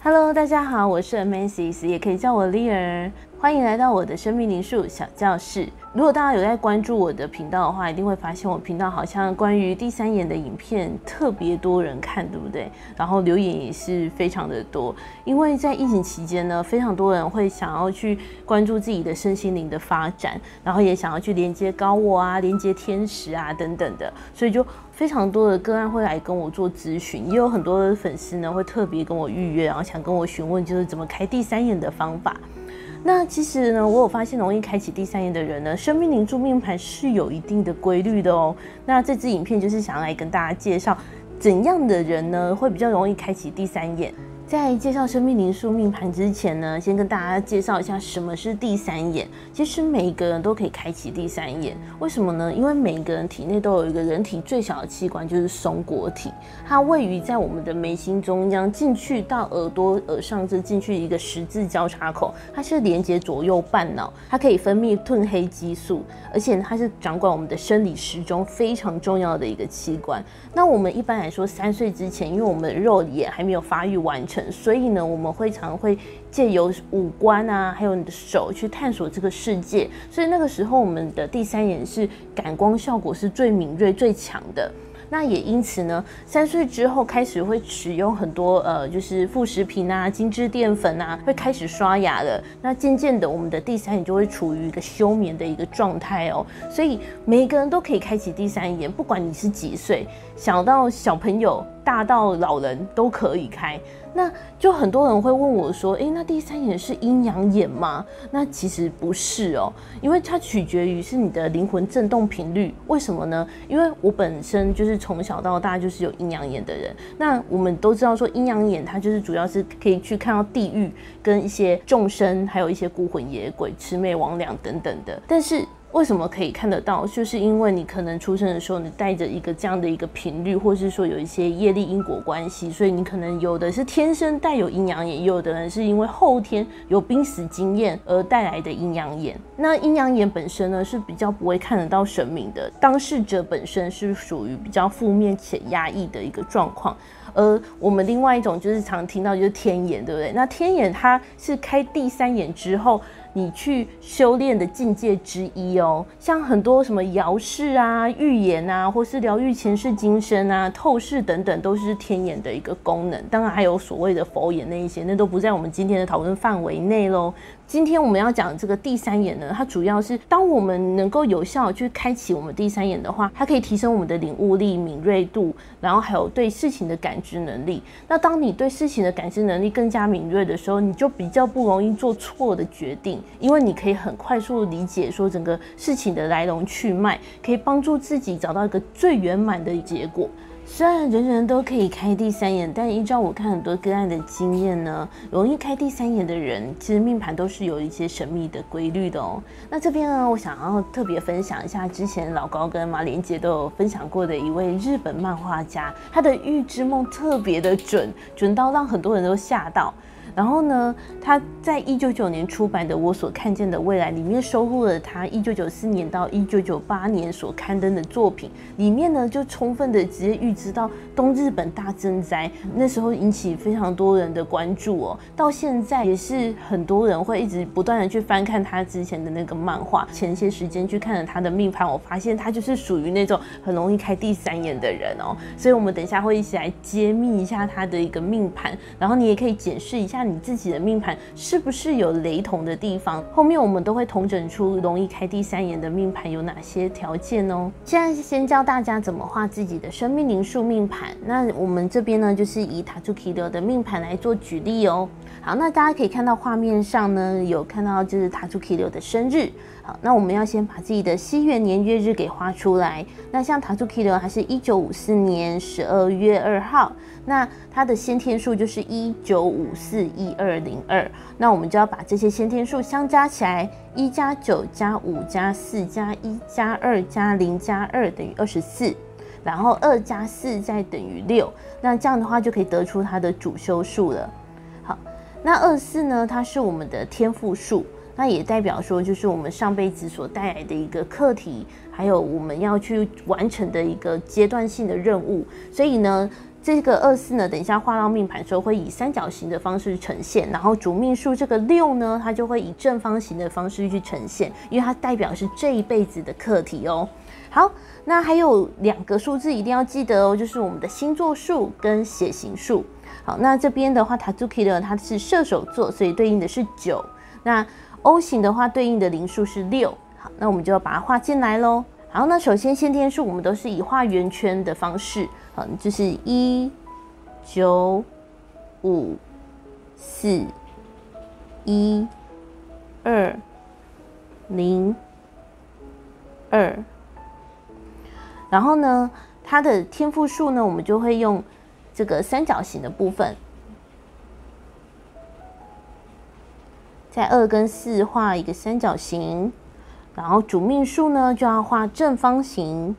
Hello， 大家好，我是 Macy's， 也可以叫我丽儿，欢迎来到我的生命灵数小教室。如果大家有在关注我的频道的话，一定会发现我频道好像关于第三眼的影片特别多人看，对不对？然后留言也是非常的多，因为在疫情期间呢，非常多人会想要去关注自己的身心灵的发展，然后也想要去连接高我啊、连接天使啊等等的，所以就非常多的个案会来跟我做咨询，也有很多的粉丝呢会特别跟我预约，然后想跟我询问就是怎么开第三眼的方法。那其实呢，我有发现容易开启第三眼的人呢，生命灵数命盘是有一定的规律的哦。那这支影片就是想来跟大家介绍怎样的人呢会比较容易开启第三眼。在介绍生命灵数命盘之前呢，先跟大家介绍一下什么是第三眼。其实每一个人都可以开启第三眼，为什么呢？因为每一个人体内都有一个人体最小的器官，就是松果体，它位于在我们的眉心中央，进去到耳朵耳上这进去一个十字交叉口，它是连接左右半脑，它可以分泌褪黑激素，而且它是掌管我们的生理时钟非常重要的一个器官。那我们一般来说3岁之前，因为我们的肉眼还没有发育完成，所以呢，我们常会借由五官啊，还有你的手去探索这个世界。所以那个时候，我们的第三眼是感光效果是最敏锐、最强的。那也因此呢，3岁之后开始会使用很多就是副食品啊、精致淀粉啊，会开始刷牙了。那渐渐的，我们的第三眼就会处于一个休眠的一个状态哦。所以每一个人都可以开启第三眼，不管你是几岁，小到小朋友，大到老人都可以开。那就很多人会问我说，那第三眼是阴阳眼吗？那其实不是哦，因为它取决于是你的灵魂振动频率。为什么呢？因为我本身就是从小到大就是有阴阳眼的人。那我们都知道说，阴阳眼它就是主要是可以去看到地狱跟一些众生，还有一些孤魂野鬼、魑魅魍魉等等的。但是为什么可以看得到？就是因为你可能出生的时候，你带着一个这样的一个频率，或是说有一些业力因果关系，所以你可能有的是天生带有阴阳眼，有的人是因为后天有濒死经验而带来的阴阳眼。那阴阳眼本身呢，是比较不会看得到神明的，当事者本身是属于比较负面且压抑的一个状况。而我们另外一种就是常听到就是天眼，对不对？那天眼它是开第三眼之后，你去修炼的境界之一哦。像很多什么遥视啊、预言啊，或是疗愈前世今生啊、透视等等，都是天眼的一个功能。当然还有所谓的佛眼那一些，那都不在我们今天的讨论范围内咯。今天我们要讲这个第三眼呢，它主要是当我们能够有效去开启我们第三眼的话，它可以提升我们的领悟力、敏锐度，然后还有对事情的感知能力。那当你对事情的感知能力更加敏锐的时候，你就比较不容易做错的决定，因为你可以很快速理解说整个事情的来龙去脉，可以帮助自己找到一个最圆满的结果。虽然人人都可以开第三眼，但依照我看很多个案的经验呢，容易开第三眼的人，其实命盘都是有一些神秘的规律的哦。那这边呢，我想要特别分享一下之前老高跟马连杰都有分享过的一位日本漫画家，他的预知梦特别的准到让很多人都吓到。然后呢，他在1999年出版的《我所看见的未来》里面收录了他1994年到1998年所刊登的作品，里面呢就充分的直接预知到东日本大震灾，那时候引起非常多人的关注哦。到现在也是很多人会一直不断的去翻看他之前的那个漫画，前些时间去看了他的命盘，我发现他就是属于那种很容易开第三眼的人哦。所以我们等一下会一起来揭秘一下他的一个命盘，然后你也可以检视一下你自己的命盘是不是有雷同的地方。后面我们都会统整出容易开第三眼的命盘有哪些条件哦。现在先教大家怎么画自己的生命灵数命盘。那我们这边呢，就是以塔图基流的命盘来做举例哦。好，那大家可以看到画面上呢，有看到就是塔图基流的生日。好，那我们要先把自己的西元年月日给画出来。那像塔图基流，它是1954年12月2号，那它的先天数就是19541202。那我们就要把这些先天数相加起来，1加9加5加4加1加2加0加2等于24。然后2加4再等于6，那这样的话就可以得出它的主修数了。好，那24呢，它是我们的天赋数，那也代表说就是我们上辈子所带来的一个课题，还有我们要去完成的一个阶段性的任务。所以呢，这个24呢，等一下画到命盘的时候会以三角形的方式呈现，然后主命数这个6呢，它就会以正方形的方式去呈现，因为它代表是这一辈子的课题哦。好，那还有2个数字一定要记得哦，就是我们的星座数跟血型数。好，那这边的话 Tazuki 呢，它是射手座，所以对应的是9。那 O 型的话，对应的灵数是6。好，那我们就要把它画进来咯。好，那首先先天数我们都是以画圆圈的方式，就是1、9、5、4、1、2、0、2。然后呢，它的天赋数呢，我们就会用这个三角形的部分，在2跟4画一个三角形。然后主命数呢就要画正方形。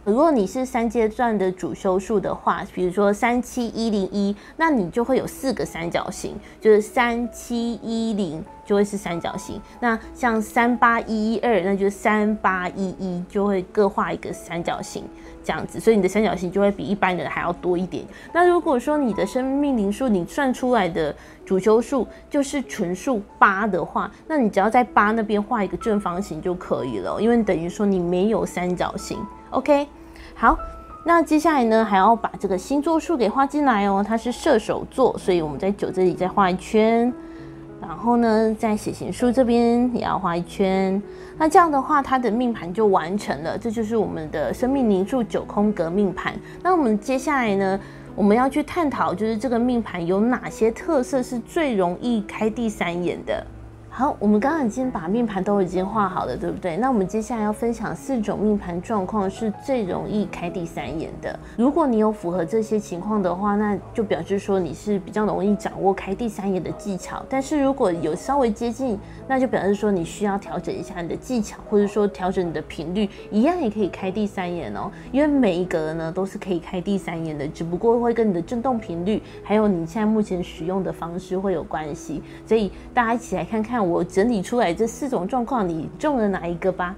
如果你是3阶段的主修数的话，比如说37101，那你就会有4个三角形，就是3710就会是三角形。那像38112，那就是3811，就会各画一个三角形，这样子，所以你的三角形就会比一般人还要多一点。那如果说你的生命灵数你算出来的主修数就是纯数8的话，那你只要在8那边画一个正方形就可以了，因为等于说你没有三角形。OK， 好，那接下来呢还要把这个星座数给画进来哦，它是射手座，所以我们在9这里再画一圈，然后呢在血型数这边也要画一圈。那这样的话它的命盘就完成了，这就是我们的生命灵数9空格命盘。那我们接下来呢，我们要去探讨就是这个命盘有哪些特色是最容易开第三眼的。好，我们刚刚已经把命盘都已经画好了，对不对？那我们接下来要分享4种命盘状况是最容易开第三眼的。如果你有符合这些情况的话，那就表示说你是比较容易掌握开第三眼的技巧。但是如果有稍微接近，那就表示说你需要调整一下你的技巧，或者说调整你的频率，一样也可以开第三眼哦。因为每一个人呢都是可以开第三眼的，只不过会跟你的振动频率，还有你现在目前使用的方式会有关系。所以大家一起来看看我整理出来这4种状况，你中了哪一个吧？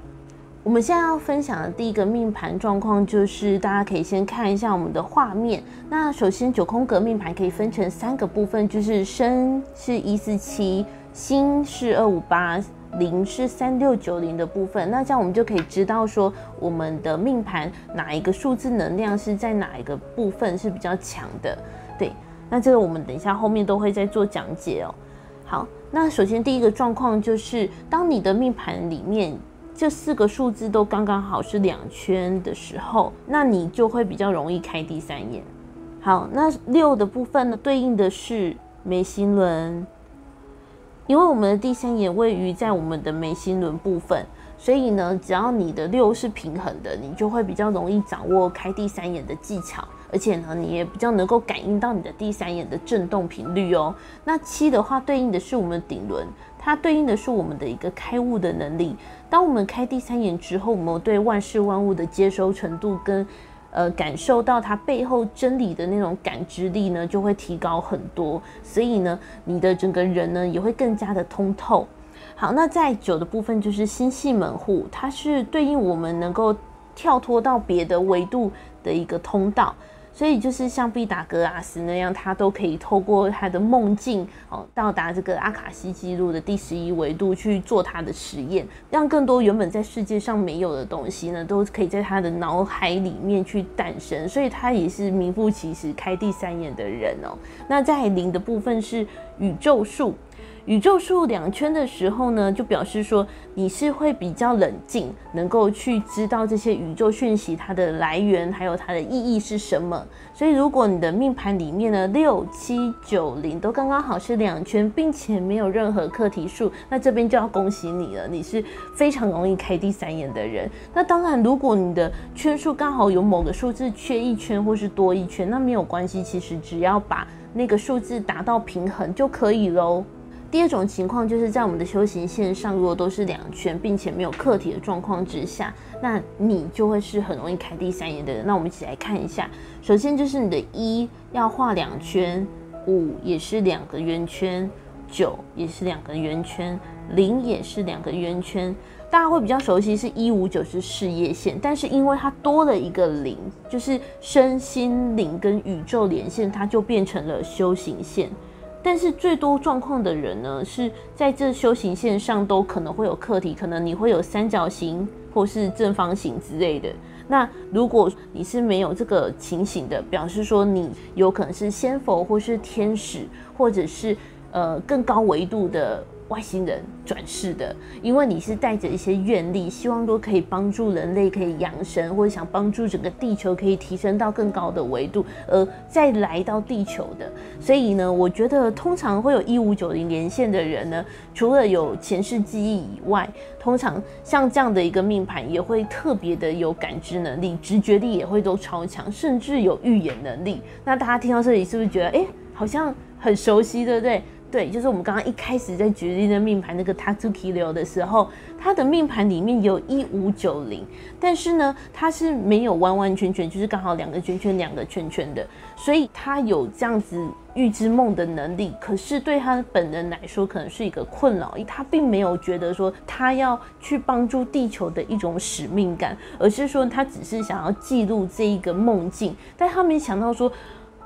我们现在要分享的第一个命盘状况，就是大家可以先看一下我们的画面。那首先9空格命盘可以分成3个部分，就是身是147，心是258，灵是3690的部分。那这样我们就可以知道说我们的命盘哪一个数字能量是在哪一个部分是比较强的。对，那这个我们等一下后面都会再做讲解哦。好，那首先第一个状况就是，当你的命盘里面这4个数字都刚刚好是2圈的时候，那你就会比较容易开第三眼。好，那6的部分呢，对应的是眉心轮，因为我们的第三眼位于在我们的眉心轮部分，所以呢，只要你的6是平衡的，你就会比较容易掌握开第三眼的技巧。而且呢，你也比较能够感应到你的第三眼的震动频率哦。那7的话，对应的是我们的顶轮，它对应的是我们的一个开悟的能力。当我们开第三眼之后，我们对万事万物的接收程度跟感受到它背后真理的那种感知力呢，就会提高很多。所以呢，你的整个人呢也会更加的通透。好，那在9的部分就是星系门户，它是对应我们能够跳脱到别的维度的一个通道。所以就是像毕达哥拉斯那样，他都可以透过他的梦境到达这个阿卡西记录的第11维度去做他的实验，让更多原本在世界上没有的东西呢，都可以在他的脑海里面去诞生。所以他也是名副其实开第三眼的人哦。那在0的部分是宇宙数。宇宙数2圈的时候呢，就表示说你是会比较冷静，能够去知道这些宇宙讯息它的来源，还有它的意义是什么。所以如果你的命盘里面呢6、7、9、0都刚刚好是2圈，并且没有任何课题数，那这边就要恭喜你了，你是非常容易开第三眼的人。那当然，如果你的圈数刚好有某个数字缺1圈或是多1圈，那没有关系，其实只要把那个数字达到平衡就可以咯。第2种情况就是在我们的修行线上，如果都是2圈，并且没有课题的状况之下，那你就会是很容易开第三眼的人。那我们一起来看一下，首先就是你的1要画2圈，5也是2个圆圈，9也是2个圆圈，0也是2个圆圈。大家会比较熟悉是159是事业线，但是因为它多了一个0，就是身心灵跟宇宙连线，它就变成了修行线。但是最多状况的人呢，是在这修行线上都可能会有课题，可能你会有三角形或是正方形之类的。那如果你是没有这个情形的，表示说你有可能是仙佛或是天使，或者是更高维度的外星人转世的，因为你是带着一些愿力，希望都可以帮助人类可以扬升，或者想帮助整个地球可以提升到更高的维度，而再来到地球的。所以呢，我觉得通常会有1590连线的人呢，除了有前世记忆以外，通常像这样的一个命盘也会特别的有感知能力，直觉力也会都超强，甚至有预言能力。那大家听到这里是不是觉得好像很熟悉，对不对？对，就是我们刚刚一开始在举例的命盘那个 Tatsuki 流的时候，他的命盘里面有1590，但是呢，他是没有完完全全就是刚好2个圈圈2个圈圈的，所以他有这样子预知梦的能力。可是对他本人来说，可能是一个困扰，他并没有觉得说他要去帮助地球的一种使命感，而是说他只是想要记录这一个梦境，但他没想到说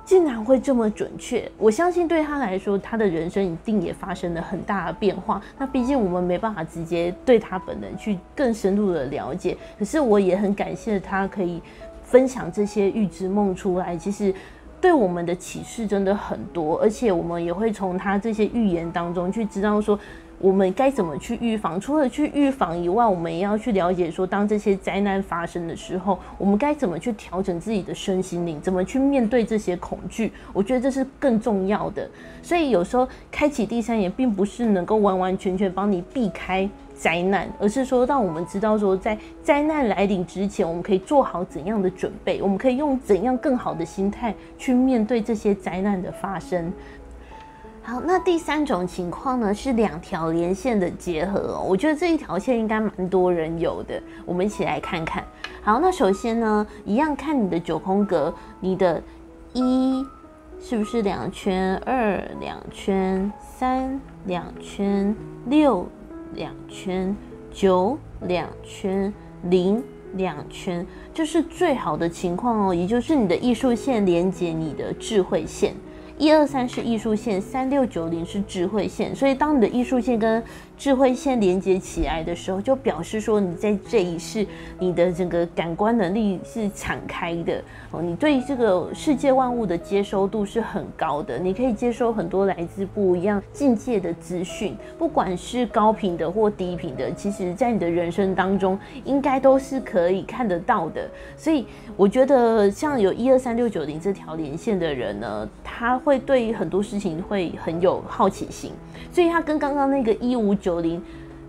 竟然会这么准确。我相信对他来说，他的人生一定也发生了很大的变化。那毕竟我们没办法直接对他本人去更深入的了解，可是我也很感谢他可以分享这些预知梦出来，其实对我们的启示真的很多，而且我们也会从他这些预言当中去知道说我们该怎么去预防。除了去预防以外，我们也要去了解说，当这些灾难发生的时候，我们该怎么去调整自己的身心灵，怎么去面对这些恐惧。我觉得这是更重要的。所以有时候开启第三眼，并不是能够完完全全帮你避开灾难，而是说让我们知道说，在灾难来临之前，我们可以做好怎样的准备，我们可以用怎样更好的心态去面对这些灾难的发生。好，那第三种情况呢，是2条连线的结合哦。我觉得这一条线应该蛮多人有的，我们一起来看看。好，那首先呢，一样看你的9宫格，你的1是不是2圈，2 2圈，3 2圈，6 2圈，9 2圈，0 2圈，这是最好的情况哦，也就是你的艺术线连接你的智慧线。123是艺术线，3690是智慧线，所以当你的艺术线跟智慧线连接起来的时候，就表示说你在这一世，你的整个感官能力是敞开的哦，你对这个世界万物的接收度是很高的，你可以接收很多来自不一样境界的资讯，不管是高频的或低频的，其实在你的人生当中应该都是可以看得到的。所以我觉得像有123-690这条连线的人呢，他会对很多事情会很有好奇心，所以他跟刚刚那个1590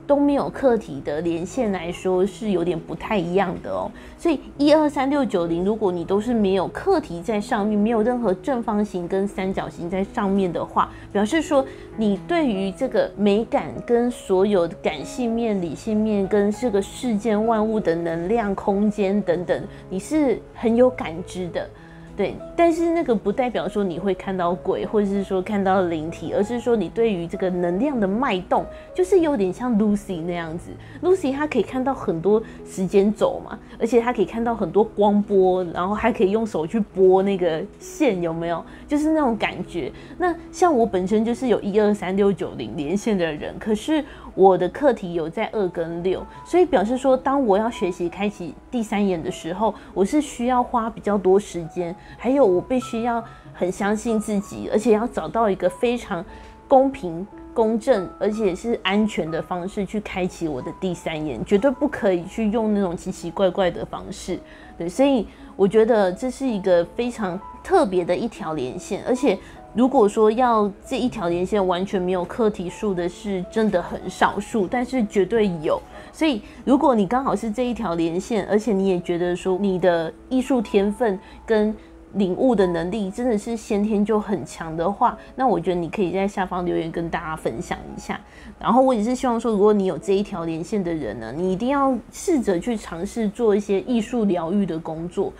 都没有课题的连线来说是有点不太一样的哦。所以123-690，如果你都是没有课题在上面，没有任何正方形跟三角形在上面的话，表示说你对于这个美感跟所有感性面、理性面跟这个世间万物的能量、空间等等，你是很有感知的。对，但是那个不代表说你会看到鬼，或者是说看到灵体，而是说你对于这个能量的脉动，就是有点像 Lucy 那样子。Lucy 她可以看到很多时间轴嘛，而且她可以看到很多光波，然后还可以用手去拨那个线，有没有？就是那种感觉。那像我本身就是有123-690连线的人，可是我的课题有在2跟6，所以表示说，当我要学习开启第三眼的时候，我是需要花比较多时间，还有我必须要很相信自己，而且要找到一个非常公平、公正而且是安全的方式去开启我的第三眼，绝对不可以去用那种奇奇怪怪的方式。对，所以我觉得这是一个非常特别的一条连线，而且如果说要这一条连线完全没有课题数的是真的很少数，但是绝对有。所以如果你刚好是这一条连线，而且你也觉得说你的艺术天分跟领悟的能力真的是先天就很强的话，那我觉得你可以在下方留言跟大家分享一下。然后我也是希望说，如果你有这一条连线的人呢，你一定要试着去尝试做一些艺术疗愈的工作。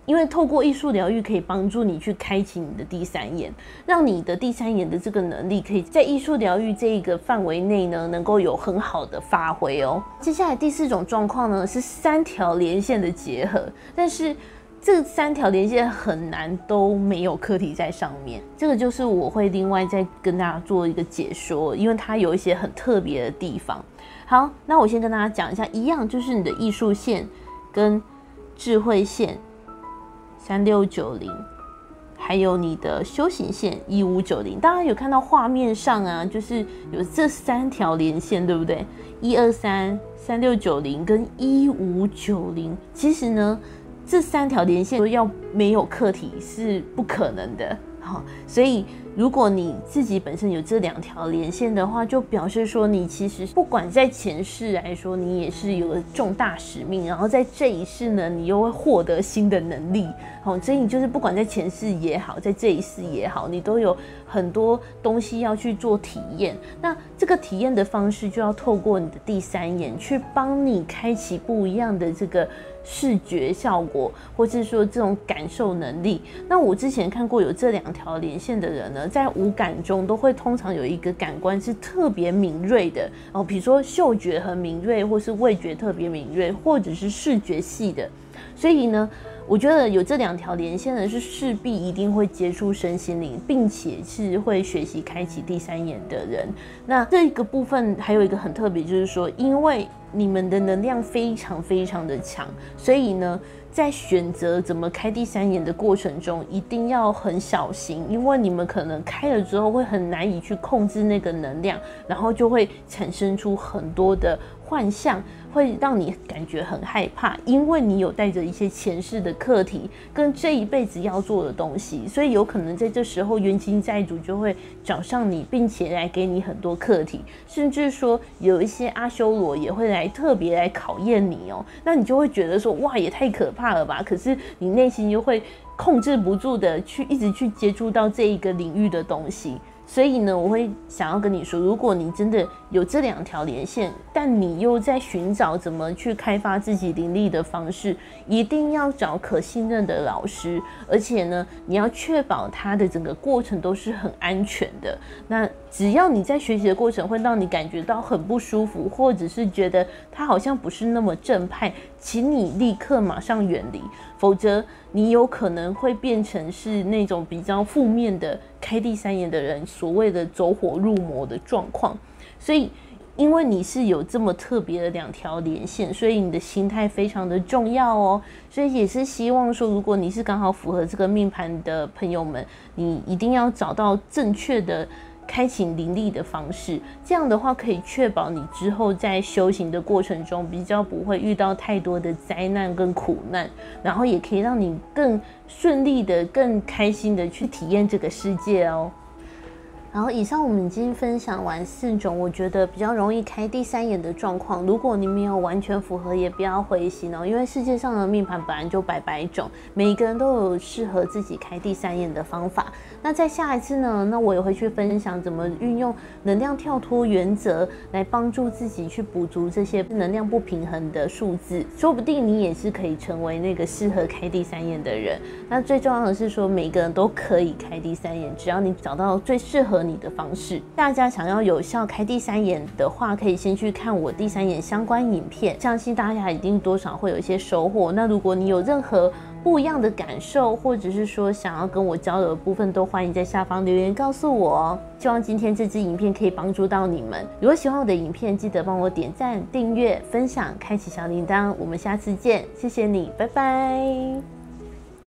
因为透过艺术疗愈可以帮助你去开启你的第三眼，让你的第三眼的这个能力可以在艺术疗愈这一个范围内呢，能够有很好的发挥哦。接下来第4种状况呢是3条连线的结合，但是这3条连线很难都没有课题在上面，这个就是我会另外再跟大家做一个解说，因为它有一些很特别的地方。好，那我先跟大家讲一下，一样就是你的艺术线跟智慧线3690，还有你的修行线1590，大家有看到画面上啊，就是有这3条连线，对不对？123、3690跟1590，其实呢，这3条连线要没有课题是不可能的。好，所以如果你自己本身有这2条连线的话，就表示说你其实不管在前世来说，你也是有个重大使命，然后在这一世呢，你又会获得新的能力。好，所以你就是不管在前世也好，在这一世也好，你都有很多东西要去做体验。那这个体验的方式就要透过你的第三眼去帮你开启不一样的这个视觉效果，或是说这种感受能力。那我之前看过有这2条连线的人呢，在五感中都会通常有一个感官是特别敏锐的哦，比如说嗅觉很敏锐，或是味觉特别敏锐，或者是视觉系的。所以呢，我觉得有这2条连线呢，是势必一定会接触身心灵，并且是会学习开启第三眼的人。那这个部分还有一个很特别，就是说，因为你们的能量非常非常的强，所以呢，在选择怎么开第三眼的过程中，一定要很小心，因为你们可能开了之后会很难以去控制那个能量，然后就会产生出很多的幻象，会让你感觉很害怕，因为你有带着一些前世的课题跟这一辈子要做的东西，所以有可能在这时候冤亲债主就会找上你，并且来给你很多课题，甚至说有一些阿修罗也会来特别来考验你哦。那你就会觉得说，哇，也太可怕了吧，可是你内心又会控制不住的一直去接触到这一个领域的东西。所以呢，我会想要跟你说，如果你真的有这2条连线，但你又在寻找怎么去开发自己灵力的方式，一定要找可信任的老师，而且呢，你要确保他的整个过程都是很安全的。那只要你在学习的过程会让你感觉到很不舒服，或者是觉得他好像不是那么正派，请你立刻马上远离，否则你有可能会变成是那种比较负面的开第三眼的人所谓的走火入魔的状况。所以因为你是有这么特别的2条连线，所以你的心态非常的重要哦。所以也是希望说，如果你是刚好符合这个命盘的朋友们，你一定要找到正确的开启灵力的方式，这样的话可以确保你之后在修行的过程中比较不会遇到太多的灾难跟苦难，然后也可以让你更顺利的、更开心的去体验这个世界哦。然后以上我们已经分享完4种我觉得比较容易开第三眼的状况，如果你没有完全符合也不要灰心哦，因为世界上的命盘本来就百百种，每一个人都有适合自己开第三眼的方法。那在下一次呢，那我也会去分享怎么运用能量跳脱原则来帮助自己去补足这些能量不平衡的数字，说不定你也是可以成为那个适合开第三眼的人。那最重要的是说，每个人都可以开第三眼，只要你找到最适合你的方式。大家想要有效开第三眼的话，可以先去看我第三眼相关影片，相信大家一定多少会有一些收获。那如果你有任何不一样的感受，或者是说想要跟我交流的部分，都欢迎在下方留言告诉我哦。希望今天这支影片可以帮助到你们。如果喜欢我的影片，记得帮我点赞、订阅、分享、开启小铃铛。我们下次见，谢谢你，拜拜。